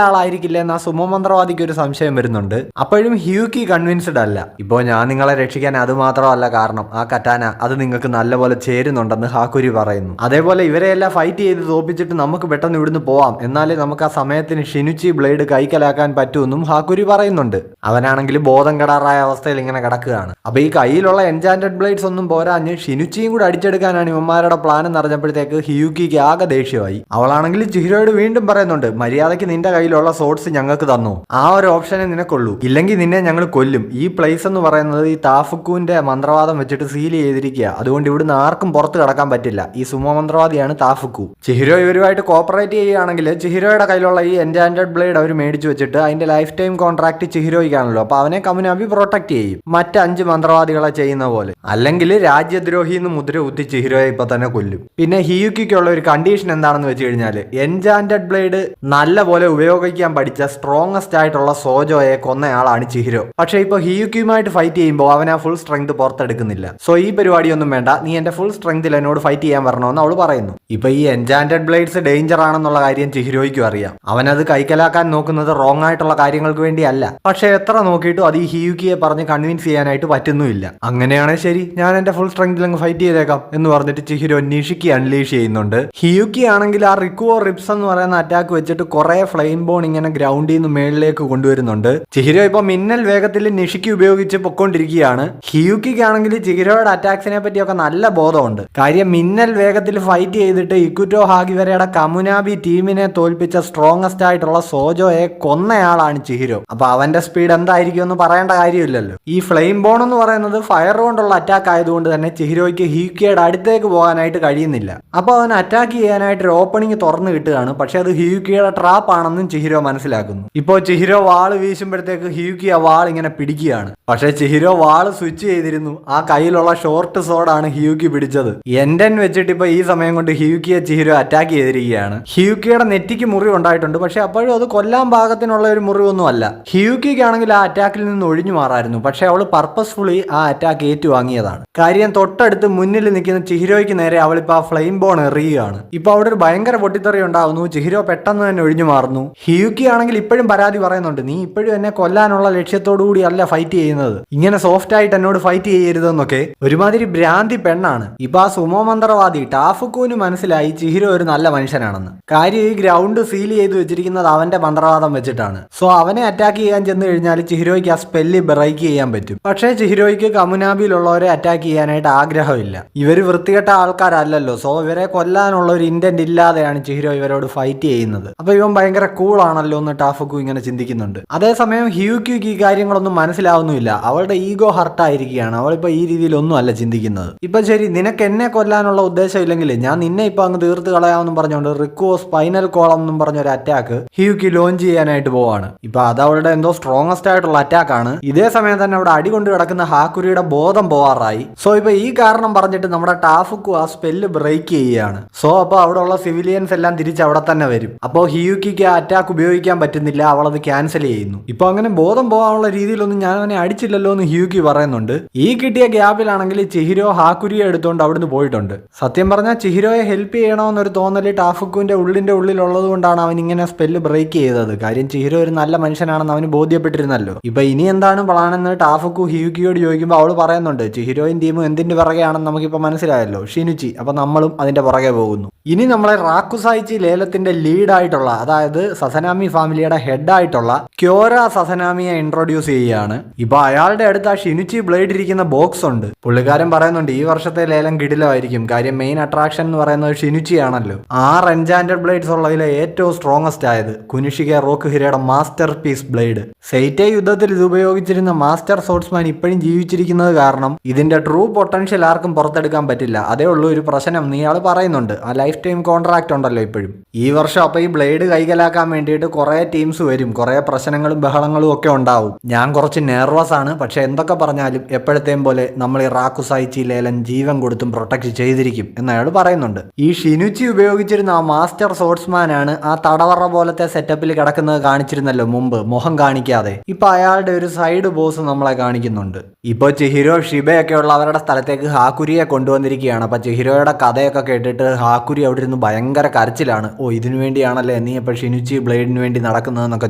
ആളായിരിക്കില്ല എന്ന് ആ സുമോ മന്ത്രവാദിക്ക് ഒരു സംശയം വരുന്നുണ്ട്. അപ്പോഴും ഹ്യൂക്കി കൺവിൻസ്ഡ് അല്ല. ഇപ്പോ ഞാൻ നിങ്ങളെ രക്ഷിക്കാൻ അത് മാത്രമല്ല കാരണം, ആ കറ്റാന അത് നിങ്ങൾക്ക് നല്ലപോലെ ചേരുന്നുണ്ടെന്ന് ഹാക്കുരി പറയുന്നു. അതേപോലെ ഇവരെയെല്ലാം ഫൈറ്റ് ചെയ്ത് തോപ്പിച്ചിട്ട് നമുക്ക് പെട്ടെന്ന് ഇവിടുന്ന് പോവാം, എന്നാലേ നമുക്ക് ആ സമയത്തിന് ഷിനുച്ചി ബ്ലേഡ് കൈക്കലാക്കാൻ പറ്റുമെന്നും ഹാക്കുരി പറയുന്നുണ്ട്. അവനാണെങ്കിൽ ബോധം കെടാറായ അവസ്ഥയിൽ ഇങ്ങനെ കിടക്കുകയാണ്. അപ്പൊ ഈ കയ്യിലുള്ള എൻചാന്റഡ് ബ്ലേഡ്സ് ഒന്നും പോരാഞ്ഞ് ഷിനുച്ചിയും കൂടെ അടിച്ചെടുക്കാനാണ് ഇവന്മാരുടെ പ്ലാൻ എന്ന് അറിഞ്ഞപ്പോഴത്തേക്ക് ഹ്യൂക്കിക്ക് ആകെ ദേഷ്യമായി. അവളാണെങ്കിൽ ചിഹിരോയോട് വീണ്ടും പറയുന്നുണ്ട്, മര്യാദയ്ക്ക് നിന്റെ കയ്യിലുള്ള സോഡ്സ് ഞങ്ങൾക്ക് തന്നു, ആ ഒരു ഓപ്ഷനെ നിനക്കുള്ളൂ, ഇല്ലെങ്കിൽ നിന്നെ ഞങ്ങൾ കൊല്ലും. ഈ പ്ലേസ് എന്ന് പറയുന്നത് ഈ താഫുക്കുവിന്റെ മന്ത്രവാദം വെച്ചിട്ട് സീൽ ചെയ്തിരിക്കുക, അതുകൊണ്ട് ഇവിടുന്ന് ആർക്കും പുറത്ത് കടക്കാൻ പറ്റില്ല. ഈ സുമോ മന്ത്രവാദിയാണ് താഫുക്കു. ചിഹിരോ ഇവരുമായിട്ട് കോപ്പറേറ്റ് ചെയ്യുകയാണെങ്കിൽ ചിഹിരോയുടെ കയ്യിലുള്ള ഈ എൻചാന്റഡ് ബ്ലേഡ് അവർ മേടിച്ചു വെച്ചിട്ട് അതിന്റെ ലൈഫ് ടൈം കോൺട്രാക്ട് ചിഹിരോയ്ക്കാണല്ലോ, അപ്പൊ അവനെ കമുനാബി പ്രൊട്ടക്ട് ചെയ്യും, മറ്റ് 5 മന്ത്രവാദികളെ ചെയ്യുന്ന പോലെ. അല്ലെങ്കിൽ രാജ്യദ്രോഹി എന്ന് മുദ്ര കുത്തി ചിഹിരോയെ ഇപ്പൊ തന്നെ കൊല്ലും. പിന്നെ ഹിയുക്കിക്കുള്ള ഒരു കണ്ടീഷൻ എന്താണെന്ന് വെച്ച് കഴിഞ്ഞാൽ, എൻചാന്റഡ് ബ്ലേഡ് നല്ല പോലെ ഉപയോഗിക്കാൻ പഠിച്ച സ്ട്രോങ്ങസ്റ്റ് ആയിട്ടുള്ള സോജോയെ കൊന്നയാളാണ് ചിഹിരോ. പക്ഷെ ഇപ്പൊ ഹിയുക്കിയുമായിട്ട് ഫൈറ്റ് ചെയ്യുമ്പോൾ അവൻ ആ ഫുൾ സ്ട്രെങ്ത് പുറത്തെടുക്കുന്നില്ല. സോ ഈ പരിപാടിയൊന്നും വേണ്ട, നീ എന്റെ ഫുൾ സ്ട്രെങ്തിൽ എന്നോട് ഫൈറ്റ് ചെയ്യാൻ വരണമെന്ന് അവൾ പറയുന്നു. ഇപ്പൊ ഈ എൻചാന്റഡ് ബ്ലേഡ്സ് ഡേഞ്ചർ ആണെന്നുള്ള കാര്യം ചിഹിരോയ്ക്കും അറിയാം. അവനത് കൈക്കലാക്കാൻ നോക്കുന്നത് റോങ് ആയിട്ടുള്ള കാര്യങ്ങൾക്ക് വേണ്ടിയല്ല. പക്ഷെ എത്ര നോക്കിയിട്ടും അത് ഈ ഹിയുക്കിയെ പറഞ്ഞ് കൺവിൻസ് ചെയ്യാനായിട്ട് പറ്റുന്നുമില്ല. അങ്ങനെയാണെങ്കിൽ ശരി, ഞാൻ എന്റെ ഫുൾ സ്ട്രെങ്തിൽ അങ്ങ് ഫൈറ്റ് ചെയ്തേക്കാം എന്ന് പറഞ്ഞിട്ട് ചിഹിരോ നിഷിക്ക് അൺലീഷ് ചെയ്യുന്നുണ്ട്. ഹിയുക്കി ആണെങ്കിൽ ആ റിക്കുവോ റിപ്സ് എന്ന് പറയുന്ന അറ്റാക്ക് വെച്ചിട്ട് കുറെ ഫ്ലെയിം ബോൺ ഇങ്ങനെ ഗ്രൗണ്ടിൽ നിന്ന് മേളിലേക്ക് കൊണ്ടുവരുന്നുണ്ട്. ചിഹിരോ ഇപ്പൊ മിന്നൽ വേഗത്തിൽ നിഷിക്ക് ഉപയോഗിച്ച് പൊക്കോണ്ടിരിക്കുകയാണ്. ഹിയുക്കിക്കാണെങ്കിൽ ചിഹിരോയുടെ അറ്റാക്സിനെ പറ്റിയൊക്കെ നല്ല ബോധമുണ്ട്. കാര്യം മിന്നൽ വേഗത്തിൽ ഫൈറ്റ് ചെയ്തിട്ട് ഇക്കുറ്റോ ഹാഗിവരയുടെ കമുനാബി ടീമിനെ തോൽപ്പിച്ച സ്ട്രോങ്ങസ്റ്റ് ആയിട്ടുള്ള സോജോയെ കൊന്നയാളാണ് ചിഹിരോ. അപ്പൊ അവന്റെ സ്പീഡ് എന്തായിരിക്കും എന്ന് പറയേണ്ട കാര്യമില്ലല്ലോ. ഈ ഫ്ലെയിം ബോൺ എന്ന് പറയുന്നത് ഫയർ കൊണ്ടുള്ള അറ്റാക്ക് ആയതുകൊണ്ട് തന്നെ ചിഹിരോയ്ക്ക് ഹിയുക്കിയുടെ അടുത്തേക്ക് പോകാനായിട്ട് കഴിയുന്നില്ല. അപ്പൊ അവൻ അറ്റാക്ക് ചെയ്യാനായിട്ട് ഒരു ഓപ്പണിംഗ് തുറന്നു കിട്ടുകയാണ്. പക്ഷെ അത് ഹിയുക്കിയുടെ ട്രാപ്പ് ആണെന്നും ചിഹിരോ മനസ്സിലാക്കുന്നു. ഇപ്പോ ചിഹിരോ വാള് വീശുമ്പോഴത്തേക്ക് ഹിയുക്കി ആ വാൾ ഇങ്ങനെ പിടിക്കുകയാണ്. പക്ഷെ ചിഹിരോ വാള് സ്വിച്ച് ചെയ്തിരുന്നു. ആ കയ്യിലുള്ള ഷോർട്ട് സോഡാണ് ഹിയുക്കി പിടിച്ചത്. എൻഡൻ വെച്ചിട്ട് ഇപ്പൊ ഈ സമയം കൊണ്ട് ഹിയുക്കിയെ ചിഹിരോ അറ്റാക്ക് ചെയ്തിരിക്കുകയാണ്. ഹിയുക്കിയുടെ നെറ്റിക്ക് മുറിവ് ഉണ്ടായിട്ടുണ്ട്. പക്ഷെ അപ്പോഴും അത് കൊല്ലാൻ പാകത്തിനുള്ള ഒരു മുറിവൊന്നും അല്ല. ഹിയുക്കിക്കാണെങ്കിൽ ആ അറ്റാക്കിൽ നിന്ന് ഒഴിഞ്ഞു മാറായിരുന്നു. പക്ഷെ അവൾ പർപ്പസ്ഫുള്ളി ആ അറ്റാക്ക് ഏറ്റുവാങ്ങിയതാണ്. കാര്യം തൊട്ടടുത്ത് മുന്നിൽ നിൽക്കുന്ന ചിഹിരോയ്ക്ക് നേരെ അവളിപ്പോ ആ ഫ്ലെയിം ബോൺ എറിയുകയാണ്. ഇപ്പൊ അവിടെ ഒരു ഭയങ്കര പൊട്ടിത്തെറി ഉണ്ടാവുന്നു. ചിഹിരോ പെട്ടെന്ന് തന്നെ ഒഴിഞ്ഞു മാറുന്നു. ഹിയുക്കി ആണെങ്കിൽ ഇപ്പോഴും പരാതി പറയുന്നുണ്ട്, നീ ഇപ്പോഴും എന്നെ കൊല്ലാനുള്ള ലക്ഷ്യത്തോടു കൂടി അല്ല ഫൈറ്റ് ചെയ്യുന്നത്, ഇങ്ങനെ സോഫ്റ്റ് ആയിട്ട് എന്നോട് ഫൈറ്റ് ചെയ്യരുതെന്നൊക്കെ. ഒരുമാതിരി ഭ്രാന്തി പെണ്ണാണ്. ഇപ്പൊ ആ സുമോ മന്ത്രവാദി ടാഫുക്കുവിന് മനസ്സിലായി ചിഹിരോ ഒരു നല്ല മനുഷ്യനാണെന്ന്. കാര്യം ഈ ഗ്രൗണ്ട് സീൽ ചെയ്ത് വെച്ചിരിക്കുന്നത് അവന്റെ മന്ത്രവാദം വെച്ചിട്ടാണ്. സോ അവനെ അറ്റാക്ക് ചെയ്യാൻ ചെന്ന് കഴിഞ്ഞാൽ ചിഹിരോയ്ക്ക് ആ സ്പെല്ല് ബ്രേക്ക് ചെയ്യാൻ പറ്റും. പക്ഷേ ചിഹിരോയ്ക്ക് കമുനാബിയിലുള്ളവരെ അറ്റാക്ക് ചെയ്യാനായിട്ട് ആഗ്രഹമില്ല. ഇവര് വൃത്തികെട്ട ആൾക്കാരല്ലല്ലോ. സോ ഇവരെ കൊല്ലാനുള്ള ഒരു ഇന്റന്റ് ഇല്ലാതെയാണ് ചിഹിരോ ഇവരോട് ഫൈറ്റ് ചെയ്യുന്നത്. അപ്പൊ ഇവൻ ഭയങ്കര കൂളാണല്ലോ എന്ന് ടാഫുക്കു ഇങ്ങനെ ചിന്തിക്കുന്നുണ്ട്. അതേസമയം ഹ്യൂക്കിക്ക് ഈ കാര്യങ്ങളൊന്നും മനസ്സിലാവുന്നില്ല. അവളുടെ ഈഗോ ഹർട്ടായിരിക്കുകയാണ്. അവളിപ്പോ ഈ രീതിയിലൊന്നും അല്ല ചിന്തിക്കുന്നത്. ഇപ്പൊ ശരി, നിനക്ക് എന്നെ കൊല്ലാനുള്ള ഉദ്ദേശം ഇല്ലെങ്കിൽ ഞാൻ നിന്നെ ഇപ്പൊ അങ്ങ് തീർത്ത് കളയാമെന്നും പറഞ്ഞുകൊണ്ട് റിക്കോ സ്പൈനൽ കോളം എന്നും പറഞ്ഞ ഒരു അറ്റാക്ക് ഹ്യൂക്കി ലോഞ്ച് ചെയ്യാനായിട്ട് പോവാണ്. ഇപ്പൊ അത് അവളുടെ എന്തോ സ്ട്രോങ്ങസ്റ്റ് ആയിട്ടുള്ള അറ്റാക്ക് ആണ്. ഇതേ സമയം തന്നെ അവിടെ അടികൊണ്ട് കിടക്കുന്ന ഹാക്കുരിയുടെ ബോധം പോവാറായി. സോ ഇപ്പൊ ഈ കാരണം പറഞ്ഞിട്ട് നമ്മുടെ ടാഫുക്കു ആ സ്പെല്ല് ബ്രേക്ക് ചെയ്യുകയാണ്. സോ അപ്പൊ അവിടെ ഉള്ള സിവിലിയൻസ് എല്ലാം തിരിച്ച് അവിടെ തന്നെ വരും. അപ്പോൾ ഹിയുക്കിക്ക് ആ അറ്റാക്ക് ഉപയോഗിക്കാൻ പറ്റുന്നില്ല. അവളത് ക്യാൻസൽ ചെയ്യുന്നു. ഇപ്പൊ അങ്ങനെ ബോധം പോകാനുള്ള രീതിയിലൊന്നും ഞാൻ അവനെ അടിച്ചില്ലല്ലോ എന്ന് ഹ്യൂക്കി പറയുന്നുണ്ട്. ഈ കിട്ടിയ ഗ്യാപ്പിലാണെങ്കിൽ ചിഹിരോ ഹാക്കുരിയെ എടുത്തുകൊണ്ട് അവിടുന്ന് പോയിട്ടുണ്ട്. സത്യം പറഞ്ഞാൽ ചിഹിരോയെ ഹെൽപ്പ് ചെയ്യണമെന്നൊരു തോന്നല് ടാഫുക്കുവിന്റെ ഉള്ളിലുള്ളത് കൊണ്ടാണ് അവൻ ഇങ്ങനെ സ്പെല്ല് ബ്രേക്ക് ചെയ്തത്. കാര്യം ചിഹിരോ ഒരു നല്ല മനുഷ്യനാണെന്ന് അവന് ബോധ്യപ്പെട്ടിരുന്നല്ലോ. ഇപ്പൊ ഇനി എന്താണ് പ്ലാനെന്ന് ടാഫുക്കു ഹിയുക്കിയോട് ചോദിക്കുമ്പോൾ അവള് പറയുന്നുണ്ട്, ചിഹിരോയും ടീമും എന്തിന്റെ പിറകെയാണെന്ന് നമുക്കിപ്പോ മനസ്സിലായല്ലോ, ഷിനുച്ചി. അപ്പൊ നമ്മളും അതിന്റെ പുറകെ പോകുന്നു. ഇനി നമ്മളെ റാക്കുസായിച്ചി ലേലത്തിന്റെ ലീഡായിട്ടുള്ള, അതായത് സസനാമി ഫാമിലിയുടെ ഹെഡായിട്ടുള്ള ക്യോര സസനാമിയെ ഇൻട്രൊഡ്യൂസ് ചെയ്യുകയാണ്. ഇപ്പൊ അയാളുടെ അടുത്ത് ആ ഷിനുച്ചി ബ്ലേഡ് ഇരിക്കുന്ന ബോക്സ് ഉണ്ട്. പുള്ളിക്കാരൻ പറയുന്നുണ്ട് ഈ വർഷത്തെ ലേലം കിടിലമായിരിക്കും. കാര്യം മെയിൻ അട്രാക്ഷൻ എന്ന് പറയുന്നത് ഷിനുച്ചി ആണല്ലോ. 6 എൻചാന്റഡ് ബ്ലേഡ്സ് ഉള്ളതിലെ ഏറ്റവും സ്ട്രോങ്ങസ്റ്റ് ആയത് കുനിഷിക റോക്ക് ഹിരയുടെ മാസ്റ്റർ പീസ് ബ്ലേഡ്. സെയ്റ്റേ യുദ്ധത്തിൽ ഇത് ഉപയോഗിച്ചിരുന്ന മാസ്റ്റർ സോർട്സ്മാൻ ഇപ്പോഴും ജീവിച്ചിരിക്കുന്നത് കാരണം ഇതിന്റെ ട്രൂ പൊട്ടൻഷ്യൽ ആർക്കും പുറത്തെടുക്കാൻ പറ്റില്ല. അതേ ഉള്ളൂ ഒരു പ്രശ്നം ഇയാൾ പറയുന്നുണ്ട്. ആ ലൈഫ് ടൈം കോൺട്രാക്ട് ഉണ്ടല്ലോ ഇപ്പോഴും. ഈ വർഷം അപ്പൊ ഈ ബ്ലേഡ് കൈകലാക്കാൻ വേണ്ടിയിട്ട് കുറെ ടീംസ് വരും. കുറെ പ്രശ്നങ്ങളും ബഹളങ്ങളും ഒക്കെ ഉണ്ടാവും. ഞാൻ കുറച്ച് നെർവസ് ആണ്. പക്ഷെ എന്തൊക്കെ പറഞ്ഞാലും എപ്പോഴത്തെയും പോലെ നമ്മൾ ഈ റാക്കുസായിച്ചി ലേലം ജീവൻ കൊടുത്തും പ്രൊട്ടക്ട് ചെയ്തിരിക്കും എന്ന് അയാൾ പറയുന്നുണ്ട്. ഈ ഷിനുച്ചി ഉപയോഗിച്ചിരുന്ന ആ മാസ്റ്റർ സോർട്സ്മാൻ ആണ് ആ തടവറ പോലത്തെ സെറ്റപ്പിൽ കിടക്കുന്നത് കാണിച്ചിരുന്നല്ലോ മുമ്പ്, മുഖം കാണിക്കാതെ. ഇപ്പൊ അയാളുടെ ഒരു സൈഡ് ബോസ് നമ്മളെ കാണിക്കുന്നുണ്ട്. ഇപ്പൊ ചിഹിരോ ഷിബയൊക്കെ ഉള്ള അവരുടെ സ്ഥലത്തേക്ക് ഹാക്കുരിയെ കൊണ്ടുവന്നിരിക്കുകയാണ്. അപ്പൊ ചിഹിരോയുടെ കഥയൊക്കെ കേട്ടിട്ട് കേട്ടിട്ട് ഹാക്കുരി അവിടെ ഇരുന്ന് ഭയങ്കര കരച്ചിലാണ്. ഓ ഇതിനു വേണ്ടിയാണല്ലേ നീ ഇപ്പൊ ഷിനുച്ചി ബ്ലേഡിന് വേണ്ടി നടക്കുന്നതെന്നൊക്കെ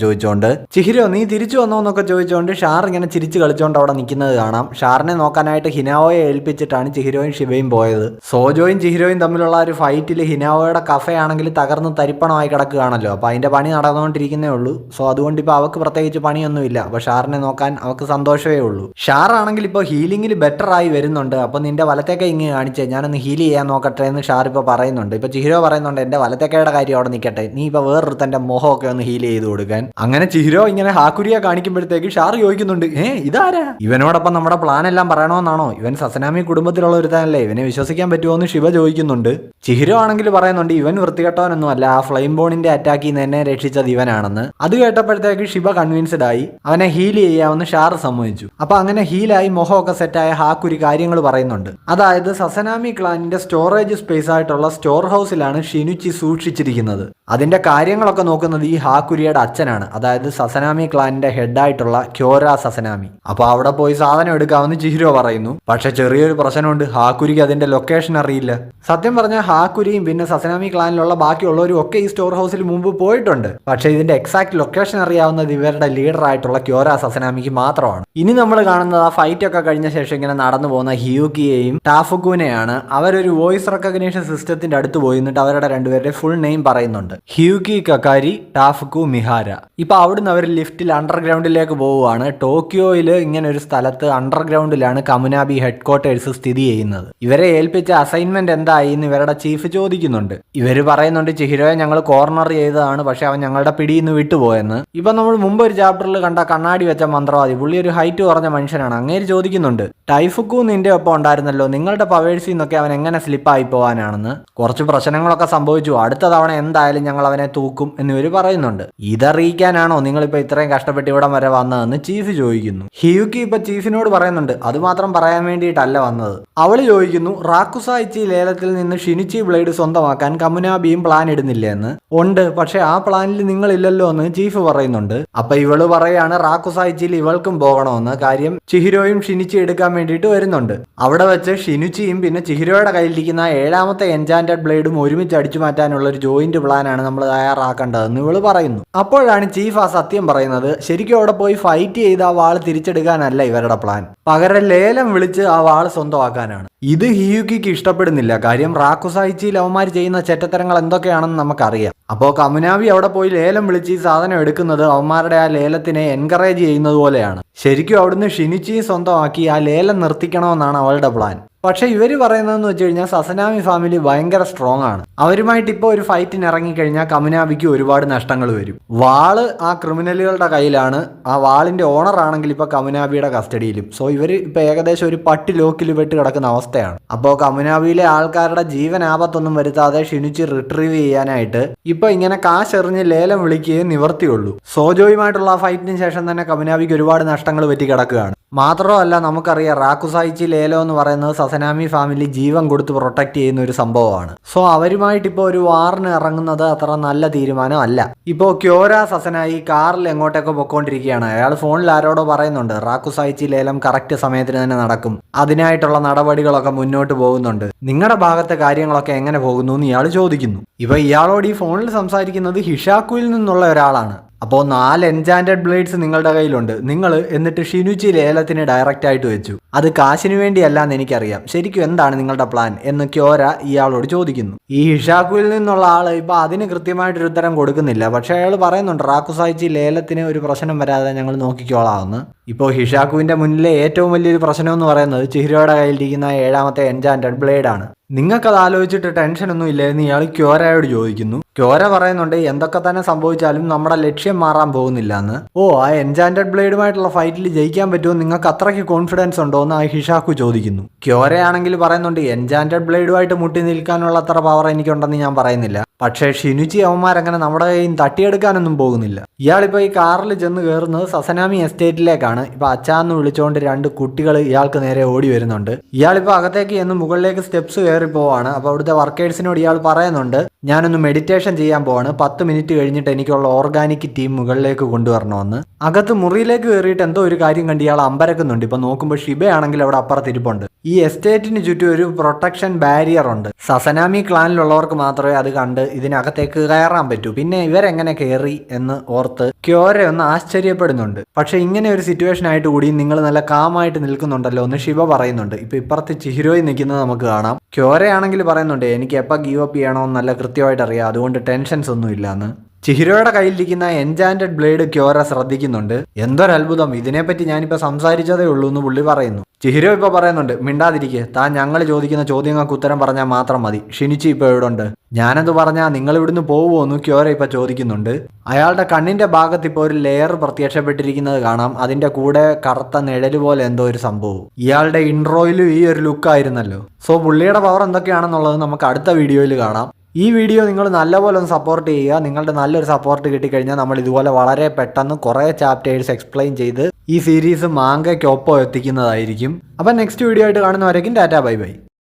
ചോദിച്ചോണ്ട്. ചിഹിരോ നീ തിരിച്ചു വന്നോ എന്നൊക്കെ ചോദിച്ചോണ്ട് ഷാർ ഇങ്ങനെ ചിരിച്ചു കളിച്ചോണ്ട് അവിടെ നിൽക്കുന്നത് കാണാം. ഷാറിനെ നോക്കാനായിട്ട് ഹിനാവോയെ ഏൽപ്പിച്ചിട്ടാണ് ചിഹിരോയും ഷിബയും പോയത്. സോജോയും ചിഹിരോയും തമ്മിലുള്ള ഒരു ഫൈറ്റിൽ ഹിനാവോയുടെ കഫേ ആണെങ്കിൽ തകർന്ന് തരിപ്പണമായി കിടക്കുകയാണല്ലോ. അപ്പൊ അതിന്റെ പണി നടന്നുകൊണ്ടിരിക്കുന്നേ ഉള്ളൂ. സോ അതുകൊണ്ട് ഇപ്പൊ അവക്ക് പ്രത്യേകിച്ച് പണിയൊന്നുമില്ല. അപ്പൊ ഷാറിനെ നോക്കാൻ അവക്ക് സന്തോഷമേ ഉള്ളൂ. ഷാർ ആണെങ്കിൽ ഇപ്പോൾ ഹീലിംഗിൽ ബെറ്റർ ആയി വരുന്നുണ്ട്. അപ്പൊ നിന്റെ വലത്തേക്കൈ ഇങ്ങനെ കാണിച്ചേ, ഞാനൊന്ന് ഹീൽ ചെയ്യാൻ നോക്കട്ടെ എന്ന് ഷാർ ഇപ്പൊ പറയുന്നുണ്ട്. ഇപ്പൊ ചിഹിരോ പറയുന്നുണ്ട് എന്റെ വലത്തേക്കയുടെ കാര്യം അവിടെ നിൽക്കട്ടെ, നീ ഇപ്പൊ വേറൊരുത്തന്റെ മുഖമൊക്കെ ഒന്ന് ഹീൽ ചെയ്ത് കൊടുക്കാൻ. അങ്ങനെ ചിഹിരോ ഇങ്ങനെ ഹാക്കുരിയെ കാണിക്കുമ്പോഴത്തേക്ക് ഷാർ ചോദിക്കുന്നുണ്ട്, ഇതാരാ? ഇവനോടൊപ്പം നമ്മുടെ പ്ലാൻ എല്ലാം പറയണമെന്നാണോ? ഇവൻ സസനാമി കുടുംബത്തിലുള്ള ഒരുത്തനല്ലേ, ഇവനെ വിശ്വസിക്കാൻ പറ്റുമോ എന്ന് ശിവ ചോദിക്കുന്നുണ്ട്. ചിഹിരോ ആണെങ്കിൽ പറയുന്നുണ്ട് ഇവൻ വൃത്തികെട്ടവനൊന്നും അല്ല, ആ ഫ്ലെയിം ബോണിന്റെ അറ്റാക്കിൽ നിന്ന് എന്നെ രക്ഷിച്ചത് ഇവനാണെന്ന്. അത് കേട്ടപ്പോഴത്തേക്ക് ശിവ കൺവിൻസ്ഡ് ആയി, അവനെ ഹീൽ ചെയ്യാമെന്ന് ഷാർ സമ്മതിച്ചു. അപ്പൊ അങ്ങനെ ഹീലായി മുഖമൊക്കെ സെറ്റായ ഹാക്കുരി കാര്യങ്ങൾ പറയുന്നുണ്ട്. അതായത് സസനാമി ക്ലാനിന്റെ സ്റ്റോറേജ് സ്പേസ് ആയിട്ടുള്ള സ്റ്റോർ ഹൗസിലാണ് ഷിനുച്ചി സൂക്ഷിച്ചിരിക്കുന്നത്. അതിന്റെ കാര്യങ്ങളൊക്കെ നോക്കുന്നത് ഈ ഹാക്കുരിയുടെ അച്ഛനാണ്, അതായത് സസനാമി ക്ലാനിന്റെ ഹെഡായിട്ടുള്ള ക്യോര സസനാമി. അപ്പൊ അവിടെ പോയി സാധനം എടുക്കാമെന്ന് ചിഹിരോ പറയുന്നു. പക്ഷെ ചെറിയൊരു പ്രശ്നമുണ്ട്, ഹാക്കുരിക്ക് അതിന്റെ ലൊക്കേഷൻ അറിയില്ല. സത്യം പറഞ്ഞാൽ ഹാക്കുരിയും പിന്നെ സസനാമി ക്ലാനിലുള്ള ബാക്കിയുള്ളവരും ഒക്കെ ഈ സ്റ്റോർ ഹൗസിൽ മുമ്പ് പോയിട്ടുണ്ട്. പക്ഷെ ഇതിന്റെ എക്സാക്ട് ലൊക്കേഷൻ അറിയാവുന്നത് ഇവരുടെ ലീഡർ ആയിട്ടുള്ള ക്യോര സസനാമിക്ക് മാത്രമാണ്. ഇനി നമ്മൾ കാണുന്നത് ആ ഫൈറ്റ് ഒക്കെ കഴിഞ്ഞ ശേഷം ഇങ്ങനെ നടന്നു പോകുന്ന ഹിയുകിയെയും ടാഫുക്കുനെയാണ്. അവരൊരു വോയിസ് റെക്കഗ്നീഷൻ സിസ്റ്റത്തിന്റെ അടുത്ത് പോയി നിന്നിട്ട് അവരുടെ രണ്ടുപേരുടെ ഫുൾ നെയിം പറയുന്നുണ്ട്, ഹിയുകി കക്കാരി, ടാഫുക്കു മിഹാര. ഇപ്പൊ അവിടുന്ന് അവർ ലിഫ്റ്റിൽ അണ്ടർഗ്രൗണ്ടിലേക്ക് പോവുകയാണ്. ടോക്കിയോയിൽ ഇങ്ങനെ ഒരു സ്ഥലത്ത് അണ്ടർഗ്രൗണ്ടിലാണ് കമുനാബി ഹെഡ് ക്വാർട്ടേഴ്സ് സ്ഥിതി ചെയ്യുന്നത്. ഇവരെ ഏൽപ്പിച്ച അസൈൻമെന്റ് എന്തായി എന്ന് ഇവരുടെ ചീഫ് ചോദിക്കുന്നുണ്ട്. ഇവര് പറയുന്നുണ്ട് ചിഹിരോയെ ഞങ്ങൾ കോർണർ ചെയ്തതാണ്, പക്ഷെ അവൻ ഞങ്ങളുടെ പിടിയിൽ നിന്ന് വിട്ടുപോയെന്ന്. ഇപ്പൊ നമ്മൾ മുമ്പ് ഒരു ചാപ്റ്ററിൽ കണ്ട കണ്ണാടി വെച്ച മന്ത്രവാദി, പുള്ളി ഒരു ഹൈറ്റ് കുറഞ്ഞ മനുഷ്യനാണ്. അങ്ങേര് ചോദിക്കുന്നുണ്ട്, ടൈഫുക്കു നിന്റെ ഒപ്പം ഉണ്ടായിരുന്നല്ലോ, നിങ്ങളുടെ പവേഴ്സിൽ നിന്നൊക്കെ അവൻ എങ്ങനെ സ്ലിപ്പായി പോകാനാണെന്ന്. കുറച്ച് പ്രശ്നങ്ങളൊക്കെ സംഭവിച്ചു, അടുത്ത തവണ എന്തായാലും ഞങ്ങൾ അവനെ തൂക്കും എന്നിവർ പറയുന്നുണ്ട്. ഇതറിയിക്കാനാണോ നിങ്ങളിപ്പോ ഇത്രയും കഷ്ടപ്പെട്ട് ഇവിടം വരെ വന്നതെന്ന് ചീഫ് ചോദിക്കുന്നു. ഹിയുക്കി ഇപ്പൊ ചീഫിനോട് പറയുന്നുണ്ട് അത് മാത്രം പറയാൻ വേണ്ടിയിട്ടല്ല വന്നത്. അവള് ചോദിക്കുന്നു, റാക്കുസായിച്ചി ലേലത്തിൽ നിന്ന് ഷിനുച്ചി ബ്ലേഡ് സ്വന്തമാക്കാൻ കമുനാബിയും പ്ലാൻ ഇടുന്നില്ലേ എന്ന്. ഉണ്ട്, പക്ഷെ ആ പ്ലാനിൽ നിങ്ങളില്ലല്ലോ എന്ന് ചീഫ് പറയുന്നുണ്ട്. അപ്പൊ ഇവള് പറയാണ് റാക്കുസായിച്ചിയിൽ ഇവൾക്കും പോകണമെന്ന്. കാര്യം ചിഹിരോയും ഷിനുച്ചി എടുക്കാൻ വേണ്ടിയിട്ട് വരുന്നുണ്ട്. അവിടെ വെച്ച് ഷിനുച്ചിയും പിന്നെ ചിഹിരോയുടെ കയ്യിലിരിക്കുന്ന 7ാമത്തെ എൻചാന്റഡ് ബ്ലേഡും ഒരുമിച്ച് അടിച്ചു മാറ്റാനുള്ള ഒരു ജോയിന്റ് പ്ലാനാണ് നമ്മൾ തയ്യാറാക്കേണ്ടതെന്ന് ഇവള് പറയുന്നു. അപ്പോഴാണ് ചീഫ് ആ സത്യം പറയുന്നത്. ശരിക്കും അവിടെ പോയി ഫൈറ്റ് ചെയ്ത് ആ വാൾ തിരിച്ചെടുക്കാനല്ല ഇവരുടെ പ്ലാൻ, പകരം ലേലം വിളിച്ച് ആ വാൾ സ്വന്തമാക്കാനാണ്. ഇത് ഹിയുക്കിക്ക് ഇഷ്ടപ്പെടുന്നില്ല. കാര്യം റാക്കുസായിച്ചിയിൽ അവന്മാർ ചെയ്യുന്ന ചെറ്റത്തരങ്ങൾ എന്തൊക്കെയാണെന്ന് നമുക്കറിയാം. അപ്പോൾ കമുനാബി അവിടെ പോയി ലേലം വിളിച്ച് ഈ സാധനം എടുക്കുന്നത് അവന്മാരുടെ ആ ലേലത്തിനെ എൻകറേജ് ചെയ്യുന്നത് പോലെയാണ്. ശരിക്കും അവിടുന്ന് ഷിനുച്ചിയെ സ്വന്തമാക്കി ആ ലേലം നിർത്തിക്കണമെന്നാണ് അവളുടെ പ്ലാൻ. പക്ഷെ ഇവര് പറയുന്നതെന്ന് വെച്ച് കഴിഞ്ഞാൽ സസനാമി ഫാമിലി ഭയങ്കര സ്ട്രോങ് ആണ്. അവരുമായിട്ട് ഇപ്പോൾ ഒരു ഫൈറ്റിന് ഇറങ്ങിക്കഴിഞ്ഞാൽ കമുനാബിക്ക് ഒരുപാട് നഷ്ടങ്ങൾ വരും. വാള് ആ ക്രിമിനലുകളുടെ കയ്യിലാണ്, ആ വാളിന്റെ ഓണർ ആണെങ്കിൽ ഇപ്പൊ കമുനാബിയുടെ കസ്റ്റഡിയിലും. സോ ഇവര് ഇപ്പൊ ഏകദേശം ഒരു പട്ടി ലോക്കിൽ പെട്ട് കിടക്കുന്ന അവസ്ഥയാണ്. അപ്പോൾ കമുനാബിയിലെ ആൾക്കാരുടെ ജീവൻ ആപത്തൊന്നും വരുത്താതെ ഷിനുച്ചി റിട്രീവ് ചെയ്യാനായിട്ട് ഇപ്പൊ ഇങ്ങനെ കാശെറിഞ്ഞ് ലേലം വിളിക്കുകയേ നിവർത്തിയുള്ളൂ. സോജോയുമായിട്ടുള്ള ആ ഫൈറ്റിന് ശേഷം തന്നെ കമുനാബിക്ക് ഒരുപാട് നഷ്ടങ്ങൾ പറ്റി കിടക്കുകയാണ്. മാത്രമല്ല നമുക്കറിയാം റാക്കുസായിച്ചി ലേലം എന്ന് പറയുന്നത് സസനാമി ഫാമിലി ജീവൻ കൊടുത്ത് പ്രൊട്ടക്ട് ചെയ്യുന്ന ഒരു സംഭവമാണ്. സോ അവരുമായിട്ട് ഇപ്പോൾ ഒരു വാറിന് ഇറങ്ങുന്നത് അത്ര നല്ല തീരുമാനം അല്ല. ഇപ്പോൾ ക്യോര സസനായി കാറിൽ എങ്ങോട്ടൊക്കെ പൊക്കോണ്ടിരിക്കുകയാണ്. അയാൾ ഫോണിൽ ആരോടോ പറയുന്നുണ്ട് റാക്കുസായിച്ചി ലേലം കറക്റ്റ് സമയത്തിന് തന്നെ നടക്കും, അതിനായിട്ടുള്ള നടപടികളൊക്കെ മുന്നോട്ട് പോകുന്നുണ്ട്, നിങ്ങളുടെ ഭാഗത്തെ കാര്യങ്ങളൊക്കെ എങ്ങനെ പോകുന്നു എന്ന് ഇയാൾ ചോദിക്കുന്നു. ഇപ്പൊ ഇയാളോട് ഈ ഫോണിൽ സംസാരിക്കുന്നത് ഹിഷാക്കുയിൽ നിന്നുള്ള ഒരാളാണ്. അപ്പോൾ 4 എൻചാന്റഡ് ബ്ലേഡ്സ് നിങ്ങളുടെ കയ്യിലുണ്ട്, നിങ്ങൾ എന്നിട്ട് ഷിനുച്ചി ലേലത്തിന് ഡയറക്റ്റ് ആയിട്ട് വെച്ചു. അത് കാശിന് വേണ്ടിയല്ലാന്ന് എനിക്കറിയാം, ശരിക്കും എന്താണ് നിങ്ങളുടെ പ്ലാൻ എന്ന് ക്യോര ഇയാളോട് ചോദിക്കുന്നു. ഈ ഹിഷാക്കുവിൽ നിന്നുള്ള ആള് ഇപ്പൊ അതിന് കൃത്യമായിട്ടൊരു ഉത്തരം കൊടുക്കുന്നില്ല. പക്ഷെ അയാൾ പറയുന്നുണ്ട് റാക്കുസായിച്ചി ലേലത്തിന് ഒരു പ്രശ്നം വരാതെ ഞങ്ങൾ നോക്കിക്കോളാമെന്ന്. ഇപ്പോൾ ഹിഷാക്കുവിന്റെ മുന്നിലെ ഏറ്റവും വലിയൊരു പ്രശ്നം എന്ന് പറയുന്നത് ചിഹിരോയുടെ കയ്യിലിരിക്കുന്ന 7ാമത്തെ എൻചാന്റഡ് ബ്ലേഡ് ആണ്. നിങ്ങൾക്കത് ആലോചിച്ചിട്ട് ടെൻഷനൊന്നും ഇല്ലേ എന്ന് ഇയാൾ ക്യോരയോട് ചോദിക്കുന്നു. ക്യോര പറയുന്നുണ്ട് എന്തൊക്കെ തന്നെ സംഭവിച്ചാലും നമ്മുടെ ലക്ഷ്യം മാറാൻ പോകുന്നില്ല എന്ന്. ഓ, ആ എൻചാന്റഡ് ബ്ലേഡുമായിട്ടുള്ള ഫൈറ്റിൽ ജയിക്കാൻ പറ്റുമോ, നിങ്ങൾക്ക് അത്രയ്ക്ക് കോൺഫിഡൻസ് ഉണ്ടോ എന്ന് ആ ഹിഷാക്കു ചോദിക്കുന്നു. ക്യോരയാണെങ്കിൽ പറയുന്നുണ്ട് എൻചാന്റഡ് ബ്ലേഡുമായിട്ട് മുട്ടി നിൽക്കാനുള്ള അത്ര പവർ എനിക്കുണ്ടെന്ന് ഞാൻ പറയുന്നില്ല, പക്ഷേ ഷിനുച്ചി അവന്മാരങ്ങനെ നമ്മുടെ കയ്യിൽ തട്ടിയെടുക്കാനൊന്നും പോകുന്നില്ല. ഇയാളിപ്പോൾ ഈ കാറിൽ ചെന്ന് കയറുന്നത് സസനാമി എസ്റ്റേറ്റിലേക്കാണ്. ഇപ്പൊ അച്ചാന്ന് വിളിച്ചുകൊണ്ട് 2 കുട്ടികൾ ഇയാൾക്ക് നേരെ ഓടി വരുന്നുണ്ട്. ഇയാളിപ്പോൾ അകത്തേക്ക് ചെന്ന് മുകളിലേക്ക് സ്റ്റെപ്സ് കയറി പോവാണ്. അപ്പോൾ അവിടുത്തെ വർക്കേഴ്സിനോട് ഇയാൾ പറയുന്നുണ്ട്, ഞാനൊന്ന് മെഡിറ്റേഷൻ ചെയ്യാൻ പോവാണ്, 10 മിനിറ്റ് കഴിഞ്ഞിട്ട് എനിക്കുള്ള ഓർഗാനിക് ടീം മുകളിലേക്ക് കൊണ്ടുവരണമെന്ന്. അകത്ത് മുറിയിലേക്ക് കയറിയിട്ട് എന്തോ ഒരു കാര്യം കണ്ട് ഇയാൾ അമ്പരക്കുന്നുണ്ട്. ഇപ്പൊ നോക്കുമ്പോൾ ഷിബയാണെങ്കിൽ അവിടെ അപ്പുറത്തിരിപ്പുണ്ട്. ഈ എസ്റ്റേറ്റിന് ചുറ്റും ഒരു പ്രൊട്ടക്ഷൻ ബാരിയർ ഉണ്ട്. സസനാമി ക്ലാനിലുള്ളവർക്ക് മാത്രമേ അത് കണ്ട് ഇതിനകത്തേക്ക് കയറാൻ പറ്റൂ. പിന്നെ ഇവരെങ്ങനെ കയറി എന്ന് ഓർത്ത് ക്യോര ഒന്ന് ആശ്ചര്യപ്പെടുന്നുണ്ട്. പക്ഷെ ഇങ്ങനെ ഒരു സിറ്റുവേഷൻ ആയിട്ട് കൂടി നിങ്ങൾ നല്ല കാമായിട്ട് നിൽക്കുന്നുണ്ടല്ലോ എന്ന് ശിവ പറയുന്നുണ്ട്. ഇപ്പൊ ഇപ്പുറത്ത് ചിഹിരോയി നിൽക്കുന്നത് നമുക്ക് കാണാം. ക്യോരയാണെങ്കിൽ പറയുന്നുണ്ട്, എനിക്ക് എപ്പോൾ ഗീവ് അപ്പ് ചെയ്യണമെന്ന് നല്ല കൃത്യമായിട്ട് അറിയാം, അതുകൊണ്ട് ടെൻഷൻസ് ഒന്നും ഇല്ലാന്ന്. ചിഹിരോയുടെ കയ്യിലിരിക്കുന്ന എൻചാന്റഡ് ബ്ലേഡ് ക്യോര ശ്രദ്ധിക്കുന്നുണ്ട്. എന്തൊരത്ഭുതം, ഇതിനെപ്പറ്റി ഞാനിപ്പോൾ സംസാരിച്ചതേ ഉള്ളൂ എന്ന് പുള്ളി പറയുന്നു. ചിഹിരോ ഇപ്പോൾ പറയുന്നുണ്ട്, മിണ്ടാതിരിക്കെ, താൻ ഞങ്ങൾ ചോദിക്കുന്ന ചോദ്യങ്ങൾക്ക് ഉത്തരം പറഞ്ഞാൽ മാത്രം മതി. ഷിനിച്ചി ഇപ്പോൾ എവിടെ ഉണ്ട്? ഞാനെന്ത് പറഞ്ഞാൽ നിങ്ങൾ ഇവിടുന്ന് പോവുമോ എന്ന് ക്യോര ഇപ്പോൾ ചോദിക്കുന്നുണ്ട്. അയാളുടെ കണ്ണിന്റെ ഭാഗത്ത് ഇപ്പോൾ ഒരു ലെയർ പ്രത്യക്ഷപ്പെട്ടിരിക്കുന്നത് കാണാം. അതിന്റെ കൂടെ കറുത്ത നിഴല് പോലെ എന്തോ ഒരു സംഭവം. ഇയാളുടെ ഇൻട്രോയിലും ഈ ഒരു ലുക്കായിരുന്നല്ലോ. സോ പുള്ളിയുടെ പവർ എന്തൊക്കെയാണെന്നുള്ളത് നമുക്ക് അടുത്ത വീഡിയോയിൽ കാണാം. ഈ വീഡിയോ നിങ്ങൾ നല്ലപോലെ ഒന്ന് സപ്പോർട്ട് ചെയ്യുക. നിങ്ങളുടെ നല്ലൊരു സപ്പോർട്ട് കിട്ടിക്കഴിഞ്ഞാൽ നമ്മൾ ഇതുപോലെ വളരെ പെട്ടെന്ന് കുറേ ചാപ്റ്റേഴ്സ് എക്സ്പ്ലെയിൻ ചെയ്ത് ഈ സീരീസ് മാങ്കയ്ക്കൊപ്പം എത്തിക്കുന്നതായിരിക്കും. അപ്പം നെക്സ്റ്റ് വീഡിയോ ആയിട്ട് കാണുന്നവരേക്കും ടാറ്റാ ബൈ ബൈ.